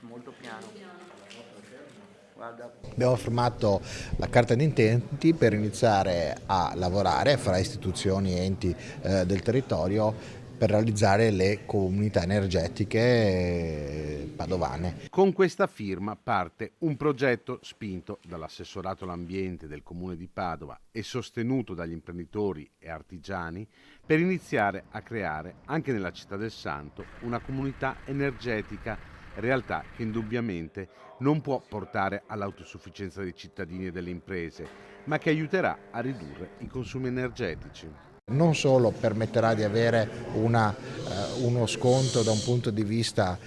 molto piano. Guarda. Abbiamo firmato la carta di intenti per iniziare a lavorare fra istituzioni e enti del territorio per realizzare le comunità energetiche padovane. Con questa firma parte un progetto spinto dall'assessorato all'ambiente del comune di Padova e sostenuto dagli imprenditori e artigiani per iniziare a creare anche nella città del Santo una comunità energetica, realtà che indubbiamente non può portare all'autosufficienza dei cittadini e delle imprese, ma che aiuterà a ridurre i consumi energetici. Non solo permetterà di avere uno sconto da un punto di vista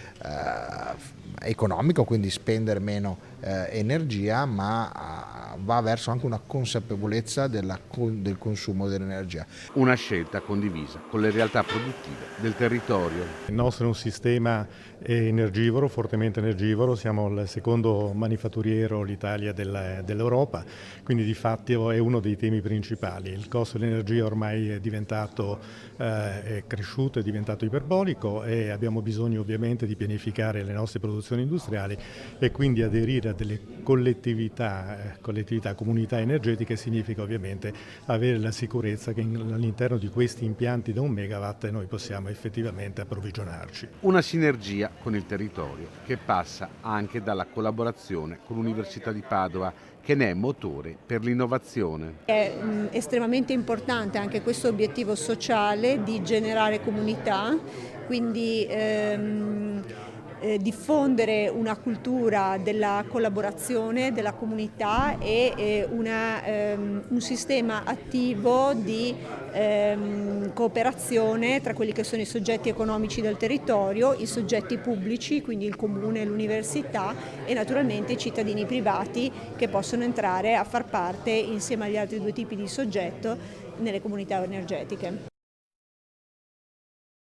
economico, quindi spendere meno energia, ma va verso anche una consapevolezza del consumo dell'energia. Una scelta condivisa con le realtà produttive del territorio. Il nostro è un sistema energivoro, fortemente energivoro, siamo il secondo manifatturiero l'Italia dell'Europa, quindi di fatto è uno dei temi principali. Il costo dell'energia ormai è cresciuto, è diventato iperbolico e abbiamo bisogno ovviamente di pianificare le nostre produzioni industriali e quindi aderire a delle collettività, comunità energetiche significa ovviamente avere la sicurezza che all'interno di questi impianti da 1 megawatt noi possiamo effettivamente approvvigionarci. Una sinergia con il territorio che passa anche dalla collaborazione con l'Università di Padova, che ne è motore per l'innovazione. È estremamente importante anche questo obiettivo sociale di generare comunità, quindi diffondere una cultura della collaborazione, della comunità e un sistema attivo di cooperazione tra quelli che sono i soggetti economici del territorio, i soggetti pubblici, quindi il comune e l'università, e naturalmente i cittadini privati che possono entrare a far parte insieme agli altri 2 tipi di soggetto nelle comunità energetiche.